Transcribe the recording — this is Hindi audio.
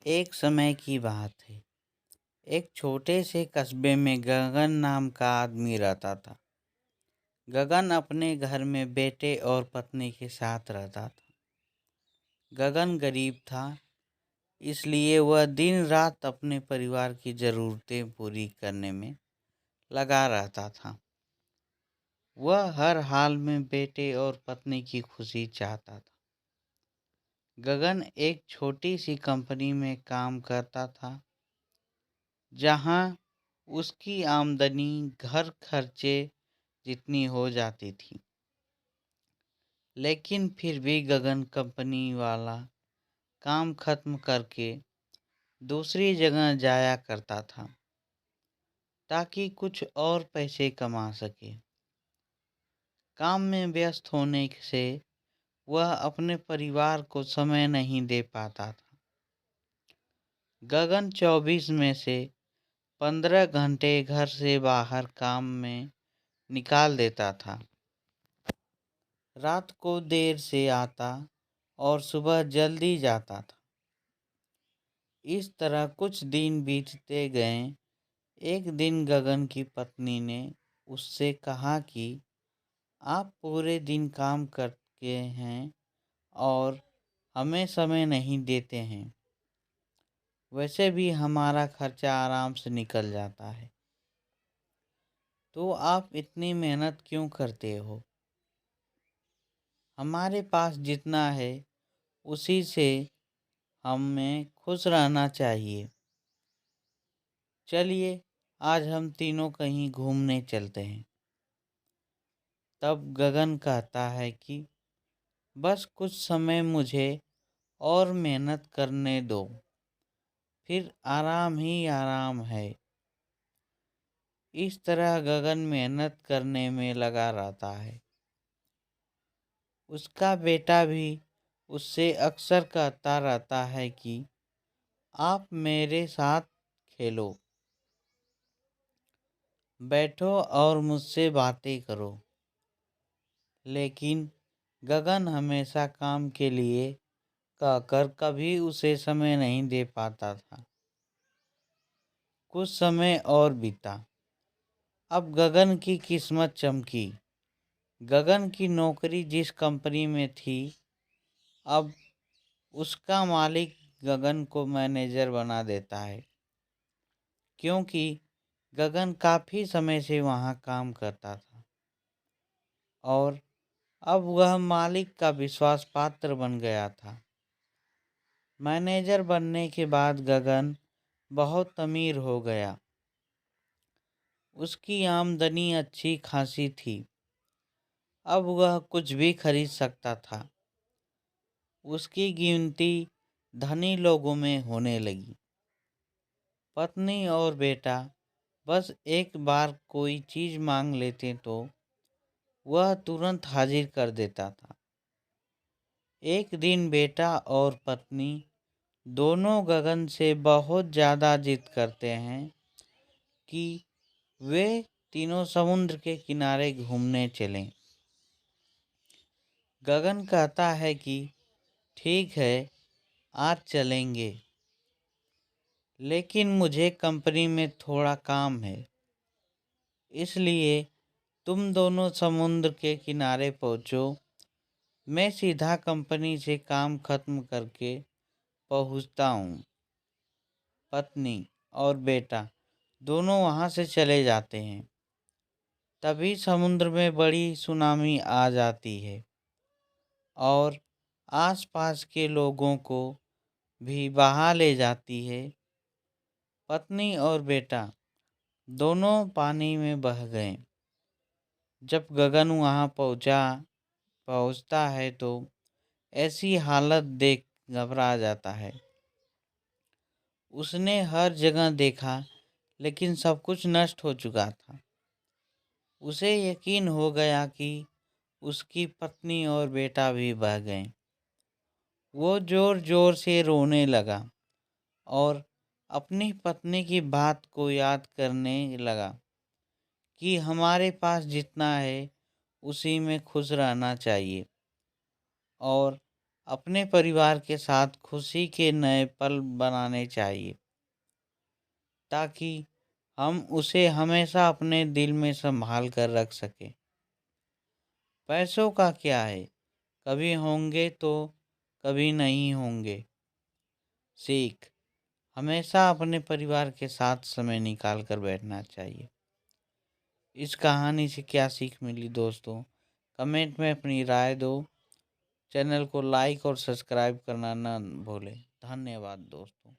एक समय की बात है। एक छोटे से कस्बे में गगन नाम का आदमी रहता था। गगन अपने घर में बेटे और पत्नी के साथ रहता था। गगन गरीब था, इसलिए वह दिन रात अपने परिवार की ज़रूरतें पूरी करने में लगा रहता था। वह हर हाल में बेटे और पत्नी की खुशी चाहता था। गगन एक छोटी सी कंपनी में काम करता था, जहां उसकी आमदनी घर खर्चे जितनी हो जाती थी। लेकिन फिर भी गगन कंपनी वाला काम खत्म करके दूसरी जगह जाया करता था, ताकि कुछ और पैसे कमा सके। काम में व्यस्त होने से वह अपने परिवार को समय नहीं दे पाता था। गगन 24 में से 15 घंटे घर से बाहर काम में निकाल देता था। रात को देर से आता और सुबह जल्दी जाता था। इस तरह कुछ दिन बीतते गए। एक दिन गगन की पत्नी ने उससे कहा कि आप पूरे दिन काम करते हैं और हमें समय नहीं देते हैं। वैसे भी हमारा खर्चा आराम से निकल जाता है, तो आप इतनी मेहनत क्यों करते हो? हमारे पास जितना है उसी से हमें खुश रहना चाहिए। चलिए, आज हम तीनों कहीं घूमने चलते हैं। तब गगन कहता है कि बस कुछ समय मुझे और मेहनत करने दो, फिर आराम ही आराम है। इस तरह गगन मेहनत करने में लगा रहता है। उसका बेटा भी उससे अक्सर कहता रहता है कि आप मेरे साथ खेलो, बैठो और मुझसे बातें करो। लेकिन गगन हमेशा काम के लिए कहकर कभी उसे समय नहीं दे पाता था। कुछ समय और बीता। अब गगन की किस्मत चमकी। गगन की नौकरी जिस कंपनी में थी, अब उसका मालिक गगन को मैनेजर बना देता है, क्योंकि गगन काफ़ी समय से वहाँ काम करता था और अब वह मालिक का विश्वास पात्र बन गया था। मैनेजर बनने के बाद गगन बहुत अमीर हो गया। उसकी आमदनी अच्छी खासी थी। अब वह कुछ भी खरीद सकता था। उसकी गिनती धनी लोगों में होने लगी। पत्नी और बेटा बस एक बार कोई चीज़ मांग लेते तो वह तुरंत हाजिर कर देता था। एक दिन बेटा और पत्नी दोनों गगन से बहुत ज़्यादा जिद करते हैं कि वे तीनों समुद्र के किनारे घूमने चलें। गगन कहता है कि ठीक है, आज चलेंगे, लेकिन मुझे कंपनी में थोड़ा काम है, इसलिए तुम दोनों समुद्र के किनारे पहुँचो। मैं सीधा कंपनी से काम खत्म करके पहुँचता हूँ। पत्नी और बेटा दोनों वहाँ से चले जाते हैं। तभी समुद्र में बड़ी सुनामी आ जाती है और आसपास के लोगों को भी बहा ले जाती है। पत्नी और बेटा दोनों पानी में बह गए। जब गगन वहाँ पहुँचता है तो ऐसी हालत देख घबरा जाता है। उसने हर जगह देखा, लेकिन सब कुछ नष्ट हो चुका था। उसे यकीन हो गया कि उसकी पत्नी और बेटा भी बह गए। वो जोर जोर से रोने लगा और अपनी पत्नी की बात को याद करने लगा कि हमारे पास जितना है उसी में खुश रहना चाहिए और अपने परिवार के साथ खुशी के नए पल बनाने चाहिए, ताकि हम उसे हमेशा अपने दिल में संभाल कर रख सकें। पैसों का क्या है, कभी होंगे तो कभी नहीं होंगे। सीख, हमेशा अपने परिवार के साथ समय निकाल कर बैठना चाहिए। इस कहानी से क्या सीख मिली दोस्तों, कमेंट में अपनी राय दो। चैनल को लाइक और सब्सक्राइब करना ना भूलें। धन्यवाद दोस्तों।